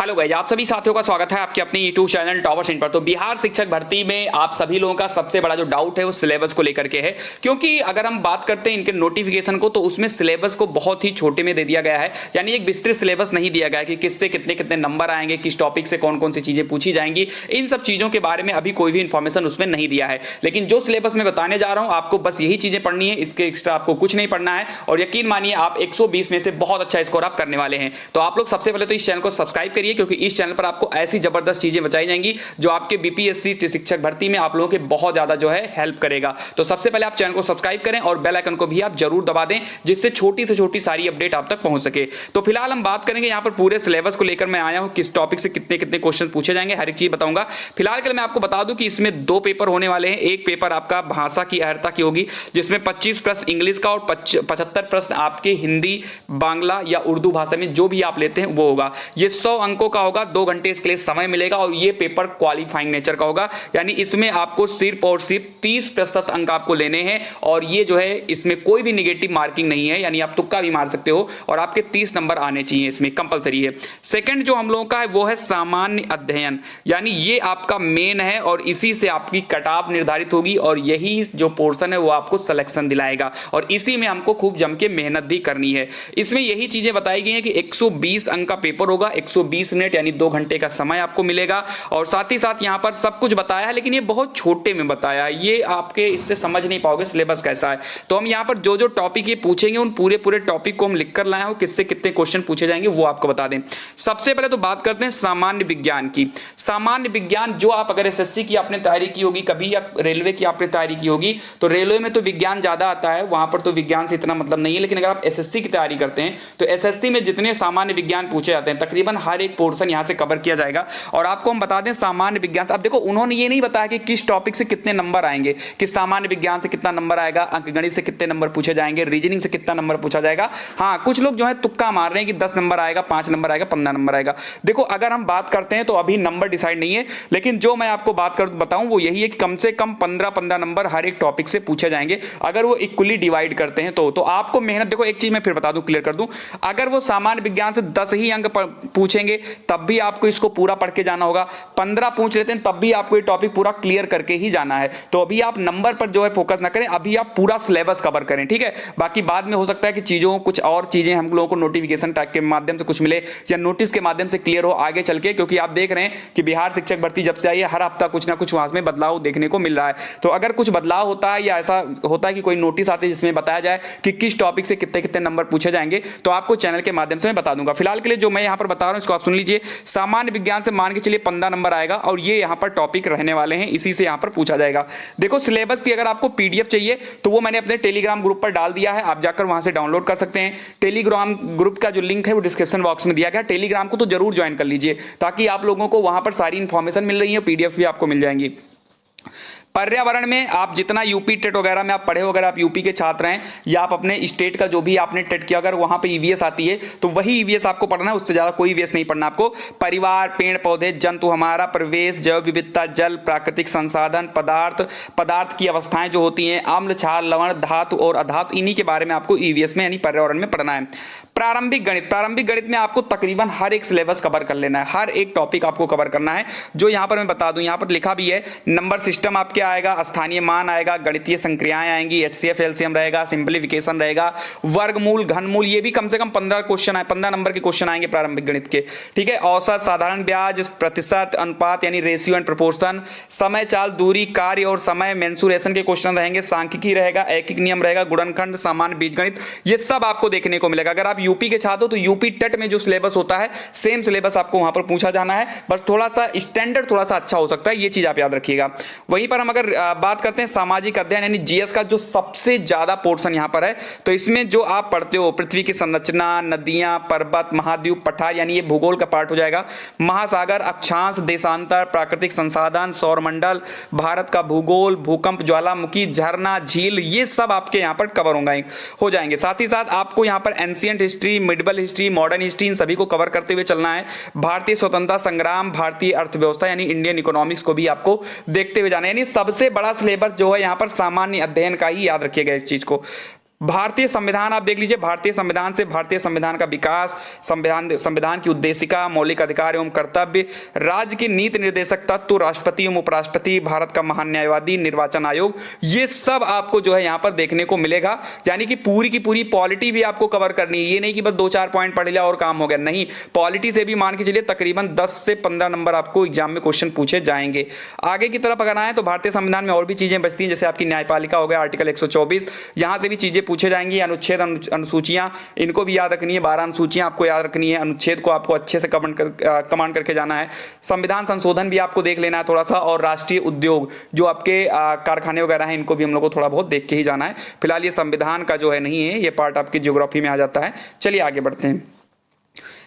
Hello guys, आप सभी साथियों का स्वागत है आपके अपने यूट्यूब चैनल टॉवर इन पर। तो बिहार शिक्षक भर्ती में आप सभी लोगों का सबसे बड़ा जो डाउट है वो सिलेबस को लेकर के है, क्योंकि अगर हम बात करते हैं इनके नोटिफिकेशन को तो उसमें सिलेबस को बहुत ही छोटे में दे दिया गया है। यानी एक विस्तृत सिलेबस नहीं दिया गया कि किससे कितने कितने नंबर आएंगे, किस टॉपिक से कौन कौन सी चीजें पूछी जाएंगी, इन सब चीजों के बारे में अभी कोई भी इंफॉर्मेशन उसमें नहीं दिया है। लेकिन जो सिलेबस में बताने जा रहा हूं आपको बस यही चीजें पढ़नी है, इसके एक्स्ट्रा आपको कुछ नहीं पढ़ना है। और यकीन मानिए आप 120 में से बहुत अच्छा स्कोर आप करने वाले हैं। तो आप लोग सबसे पहले तो इस चैनल को सब्सक्राइब करिए, क्योंकि इस चैनल पर आपको ऐसी जबरदस्त चीजें बताई जाएंगी जो आपके बीपीएससी शिक्षक भर्ती में आप लोगों के बहुत ज्यादा जो है हेल्प करेगा। तो सबसे पहले आप चैनल को सब्सक्राइब करें और बेल आइकन को भी आप जरूर दबा दें, जिससे छोटी से छोटी सारी अपडेट आप तक पहुंच सके। तो फिलहाल हम बात करेंगे यहाँ पर पूरे सिलेबस को लेकर मैं आया हूं, किस टॉपिक से कितने कितने क्वेश्चन पूछे जाएंगे, हर एक चीज बताऊंगा। फिलहाल के लिए मैं आपको बता दूं कि इसमें 2 पेपर होने वाले हैं। एक पेपर आपका भाषा की अहर्ता की होगी, जिसमें 25 प्रश्न इंग्लिश का और 75 प्रश्न आपके हिंदी, बांग्ला या उर्दू भाषा में जो भी आप लेते हैं वो होगा। ये 100 अंकों का होगा, 2 घंटे इसके लिए समय मिलेगा और ये पेपर क्वालिफाइंग नेचर का होगा। यानी इसमें आपको सिर्फ और सिर्फ 30% अंक आपको लेने हैं और ये जो है इसमें कोई भी निगेटिव मार्किंग नहीं है, यानी आप तुक्का भी मार सकते हो और आपके 30 नंबर आने चाहिए, इसमें कंपलसरी है। सेकंड जो हम लोगों का है वो है सामान्य अध्ययन, यानी ये आपका मेन है और इसी से आपकी कट ऑफ निर्धारित होगी और यही जो पोर्शन है वो आपको सिलेक्शन दिलाएगा और इसी में हमको खूब जम के मेहनत भी करनी है। इसमें यही चीजें बताई गई हैं कि 120 अंक का पेपर होगा, 120 मिनट यानी 2 घंटे का समय आपको मिलेगा और साथ ही साथ यहां पर सब कुछ बताया है, लेकिन ये बहुत छोटे में बताया है, ये आपके इससे समझ नहीं पाओगे सिलेबस कैसा है। तो हम यहां पर जो जो टॉपिक ये पूछेंगे उन पूरे पूरे टॉपिक को हम लिख कर लाए हैं, किससे कितने क्वेश्चन पूछे जाएंगे वो आपको बता दें। सबसे पहले तो बात करते हैं सामान्य विज्ञान की। सामान्य विज्ञान जो आप अगर एसएससी की आपने तैयारी की होगी कभी या रेलवे की आपने तैयारी की होगी तो रेलवे में तो विज्ञान ज्यादा आता है, वहां पर तो विज्ञान से इतना मतलब नहीं है। लेकिन अगर आप एसएससी की तैयारी करते हैं तो एसएससी में जितने सामान्य विज्ञान पूछे जाते हैं तकरीबन हर एक पोर्शन यहां से कवर किया जाएगा। और आपको हम बता दें सामान्य विज्ञान से, अब देखो उन्होंने ये नहीं बताया कि किस टॉपिक से कितने नंबर आएंगे, कि सामान्य विज्ञान से कितना नंबर आएगा, अंकगणित से कितने नंबर पूछे जाएंगे, रीजनिंग से कितना नंबर पूछा जाएगा। हाँ, कुछ लोग जो है तुक्का मार रहे हैं कि 10 नंबर आएगा, 5 नंबर आएगा, 15 नंबर आएगा। देखो अगर हम बात करते हैं तो अभी नंबर डिसाइड नहीं है, लेकिन जो मैं आपको बात कर बताऊं वो यही है कि कम से कम 15-15 नंबर हर एक टॉपिक से पूछे जाएंगे अगर वो इक्वली डिवाइड करते हैं तो आपको मेहनत, देखो एक चीज मैं फिर बता दूं, क्लियर कर दूं, अगर वो सामान्य विज्ञान से 10 ही अंक पूछेंगे तब भी आपको इसको पूरा पढ़ के जाना होगा, 15 पूछ लेते हैं तब भी आपको ये टॉपिक पूरा क्लियर करके ही जाना है। तो अभी आप नंबर पर जो है फोकस ना करें, अभी आप पूरा सिलेबस कवर करें, ठीक है। बाकी बाद में हो सकता है कि चीजों कुछ और चीजें हम लोगों को नोटिफिकेशन टैग के माध्यम से कुछ मिले या नोटिस के माध्यम से क्लियर हो आगे चल के, क्योंकि आप देख रहे हैं कि बिहार शिक्षक भर्ती जब से आई है हर हफ्ता कुछ ना कुछ वहां में बदलाव देखने को मिल रहा है। तो अगर कुछ बदलाव होता है या ऐसा होता है कि कोई नोटिस आते हैं जिसमें बताया जाए कि किस टॉपिक से कितने कितने नंबर पूछे जाएंगे तो आपको चैनल के माध्यम से मैं बता दूंगा। फिलहाल के लिए जो मैं यहां पर बता रहा हूं इसको आप सुन लीजिए। सामान्य विज्ञान से मान के चलिए 15 नंबर आएगा और ये यहां पर टॉपिक रहने वाले हैं, इसी से यहां पर पूछा जाएगा। देखो सिलेबस की अगर आपको पीडीएफ चाहिए तो वो मैंने अपने टेलीग्राम ग्रुप पर डाल दिया है, आप जाकर वहां से डाउनलोड कर सकते हैं। टेलीग्राम ग्रुप का जो लिंक है वो डिस्क्रिप्शन बॉक्स में दिया गया, टेलीग्राम को तो जरूर ज्वाइन कर लीजिए ताकि आप लोगों को वहां पर सारी इंफॉर्मेशन मिल रही है, पीडीएफ भी आपको मिल जाएंगी। पर्यावरण में आप जितना यूपी टेट वगैरह में आप पढ़े हो, अगर आप यूपी के छात्र हैं या आप अपने स्टेट का जो भी आपने टेट किया अगर वहां पे ईवीएस आती है तो वही ईवीएस आपको पढ़ना है, उससे ज्यादा कोई ईवीएस नहीं पढ़ना आपको। परिवार, पेड़ पौधे, जंतु, हमारा परिवेश, जैव विविधता, जल, प्राकृतिक संसाधन, पदार्थ की अवस्थाएं जो होती हैं, अम्ल, क्षार, लवण, धातु और अधातु, इन्हीं के बारे में आपको ईवीएस में यानी पर्यावरण में पढ़ना है। प्रारंभिक गणित में आपको तकरीबन हर एक सिलेबस कवर कर लेना है, हर एक टॉपिक आपको कवर करना है। जो यहां पर मैं बता दूं, यहां पर लिखा भी है, नंबर सिस्टम आपके आएगा, स्थानीय मान आएगा, गणितीय संक्रियाएं आएंगी, एचसीएफ एलसीएम रहेगा, सिंपलीफिकेशन रहेगा, वर्गमूल, घनमूल, ये भी कम से कम 15 क्वेश्चन है, 15 नंबर के क्वेश्चन आएंगे प्रारंभिक गणित के, ठीक है। औसत, साधारण ब्याज, प्रतिशत, अनुपात यानी रेशियो एंड प्रोपोर्शन, समय, चाल, दूरी, कार्य और समय, मेंसुरेशन के क्वेश्चन रहेंगे, सांख्यिकी रहेगा, ऐकिक नियम रहेगा, गुणनखंड, सामान्य बीजगणित, ये सब आपको देखने को मिलेगा। अगर आप यूपी के छात्र हो तो यूपी टेट में जो सिलेबस होता है सेम सिलेबस आपको वहां पर पूछा जाना है, बस थोड़ा सा स्टैंडर्ड थोड़ा सा अच्छा हो सकता है, ये चीज आप याद रखिएगा। वहीं पर हम अगर बात करते हैं सामाजिक अध्ययन यानी जीएस का जो सबसे ज्यादा पोर्शन यहां पर है, तो इसमें जो आप पढ़ते हो पृथ्वी की संरचना, नदियां, पर्वत, महाद्वीप, पठार यानी ये भूगोल का पार्ट हो जाएगा, महासागर, अक्षांश, देशांतर, प्राकृतिक संसाधन, सौरमंडल, भारत का भूगोल, भूकंप, ज्वालामुखी, झरना, झील, ये सब आपके यहां पर कवर हो जाएंगे। साथ ही साथ आपको यहां पर ancient history, medieval history, modern history, इन सभी को कवर करते हुए चलना है। भारतीय स्वतंत्रता संग्राम, भारतीय अर्थव्यवस्था यानी इंडियन इकोनॉमिक्स को भी आपको देखते हुए जाना है। यानी सबसे बड़ा सिलेबस जो है यहाँ पर सामान्य अध्ययन का ही, याद रखिएगा इस चीज को। भारतीय संविधान आप देख लीजिए, भारतीय संविधान से भारतीय संविधान का विकास, संविधान की उद्देशिका, मौलिक अधिकार एवं कर्तव्य, राज्य के नीति निर्देशक तत्व, राष्ट्रपति एवं उपराष्ट्रपति, भारत का महान न्यायवादी, निर्वाचन आयोग, ये सब आपको जो है यहाँ पर देखने को मिलेगा। यानी कि पूरी की पूरी पॉलिटी भी आपको कवर करनी है। ये नहीं कि बस 2-4 पॉइंट पढ़ लिया और काम हो गया, नहीं, पॉलिटी से भी मान के चलिए तकरीबन 10 से 15 नंबर आपको एग्जाम में क्वेश्चन पूछे जाएंगे। आगे की तरफ अगर आए तो भारतीय संविधान में और भी चीजें बचती हैं, जैसे आपकी न्यायपालिका हो गया, आर्टिकल 124, यहां से भी चीजें पूछे जाएंगी। अनुच्छेद, अनुसूचियां, इनको भी याद रखनी है, 12 अनुसूचियां आपको याद रखनी है, अनुच्छेद को आपको अच्छे से कमांड करके जाना है। संविधान संशोधन भी आपको देख लेना है थोड़ा सा, और राष्ट्रीय उद्योग जो आपके कारखाने वगैरह हैं, इनको भी हम लोग को थोड़ा बहुत देख के ही जाना है। फिलहाल ये संविधान का जो है नहीं है, ये पार्ट आपकी ज्योग्राफी में आ जाता है। चलिए आगे बढ़ते हैं।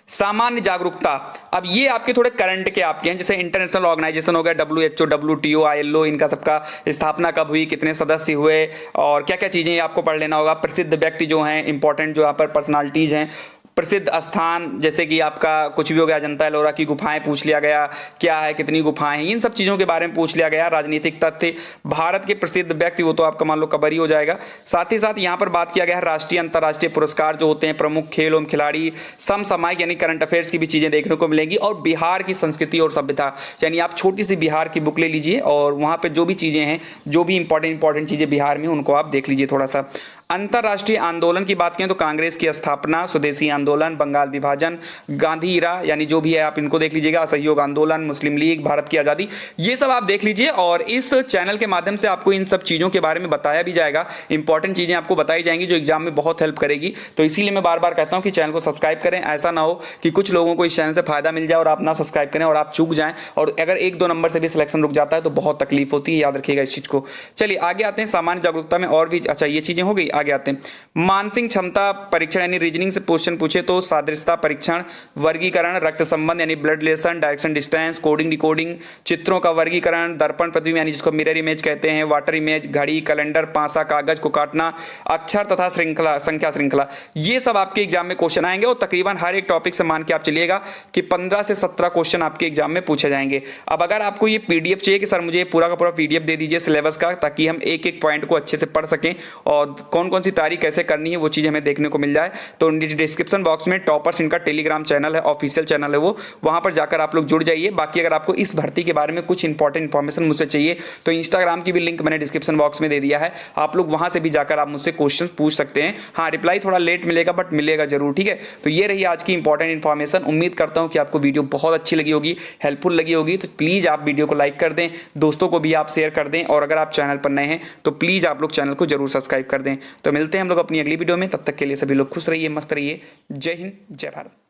सामान्य जागरूकता, अब ये आपके थोड़े करंट के आपके हैं, जैसे इंटरनेशनल ऑर्गेनाइजेशन हो गया, WHO, WTO, ILO, इनका सबका स्थापना कब हुई, कितने सदस्य हुए, और क्या क्या चीजें आपको पढ़ लेना होगा। प्रसिद्ध व्यक्ति जो हैं, इंपॉर्टेंट जो यहाँ पर पर्सनालिटीज हैं, प्रसिद्ध स्थान जैसे कि आपका कुछ भी हो गया, अजंता एलोरा की गुफाएं पूछ लिया गया, क्या है, कितनी गुफाएं हैं, इन सब चीज़ों के बारे में पूछ लिया गया। राजनीतिक तथ्य, भारत के प्रसिद्ध व्यक्ति, वो तो आपका मान लो कवर ही हो जाएगा। साथ ही साथ यहाँ पर बात किया गया है राष्ट्रीय अंतर्राष्ट्रीय पुरस्कार जो होते हैं, प्रमुख खेल एवं खिलाड़ी, समसामयिक यानी करंट अफेयर्स की भी चीज़ें देखने को मिलेंगी, और बिहार की संस्कृति और सभ्यता, यानी आप छोटी सी बिहार की बुक ले लीजिए और वहाँ पर जो भी चीज़ें हैं, जो भी इंपॉर्टेंट चीज़ें बिहार में, उनको आप देख लीजिए थोड़ा सा। अंतरराष्ट्रीय आंदोलन की बात करें तो कांग्रेस की स्थापना, स्वदेशी आंदोलन, बंगाल विभाजन, गांधी इरा, यानी जो भी है आप इनको देख लीजिएगा, असहयोग आंदोलन, मुस्लिम लीग, भारत की आज़ादी, ये सब आप देख लीजिए। और इस चैनल के माध्यम से आपको इन सब चीज़ों के बारे में बताया भी जाएगा, इंपॉर्टेंट चीज़ें आपको बताई जाएंगी जो एग्जाम में बहुत हेल्प करेगी। तो इसीलिए मैं बार बार कहता हूँ कि चैनल को सब्सक्राइब करें। ऐसा ना हो कि कुछ लोगों को इस चैनल से फायदा मिल जाए और आप ना सब्सक्राइब करें और आप चूक जाएं, और अगर 1-2 नंबर से भी सिलेक्शन रुक जाता है तो बहुत तकलीफ होती है, याद रखिएगा इस चीज़ को। चलिए आगे आते हैं। सामान्य जागरूकता में और भी, अच्छा ये चीज़ें हो गई, आगे आते हैं। मानसिक क्षमता परीक्षण यानी रीजनिंग से क्वेश्चन पूछे तो सादृश्यता परीक्षण, वर्गीकरण, रक्त संबंध यानी blood relation, direction distance, coding decoding, चित्रों का वर्गीकरण, दर्पण प्रतिबिंब यानी जिसको मिरर इमेज कहते हैं, वाटर इमेज, घड़ी, कैलेंडर, पासा, कागज को काटना, अक्षर तथा श्रृंखला, संख्या श्रृंखला, ये सब आपके एग्जाम में क्वेश्चन आएंगे। और तकरीबन हर एक टॉपिक से मान के आप चलिएगा कि 15 से 17 क्वेश्चन आपके एग्जाम में पूछे जाएंगे। अब अगर आपको ये पीडीएफ चाहिए कि सर मुझे पूरा का पूरा पीडीएफ दे दीजिए सिलेबस का, ताकि हम एक एक पॉइंट को अच्छे से पढ़ सकें और कौन कौन सी तारीख कैसे करनी है वो चीज़ हमें देखने को मिल जाए, तो डिस्क्रिप्शन बॉक्स में टॉपर्स इनका टेलीग्राम चैनल है, ऑफिशियल चैनल है वो, वहां पर जाकर आप लोग जुड़ जाइए। बाकी अगर आपको इस भर्ती के बारे में कुछ इंपॉर्टेंट इन्फॉर्मेशन मुझसे चाहिए तो इंस्टाग्राम की भी लिंक मैंने डिस्क्रिप्शन बॉक्स में दे दिया है, आप लोग वहां से भी जाकर आप मुझसे क्वेश्चन पूछ सकते हैं। हाँ, रिप्लाई थोड़ा लेट मिलेगा बट मिलेगा जरूर, ठीक है। तो ये रही आज की इंपॉर्टेंट इन्फॉर्मेशन। उम्मीद करता हूँ कि आपको वीडियो बहुत अच्छी लगी होगी, हेल्पफुल लगी होगी। तो प्लीज़ आप वीडियो को लाइक कर दें, दोस्तों को भी आप शेयर कर दें, और अगर आप चैनल पर नए हैं तो प्लीज़ आप लोग चैनल को जरूर सब्सक्राइब कर दें। तो मिलते हैं हम लोग अपनी अगली वीडियो में, तब तक के लिए सभी लोग खुश रहिए, मस्त रहिए। जय हिंद, जय भारत।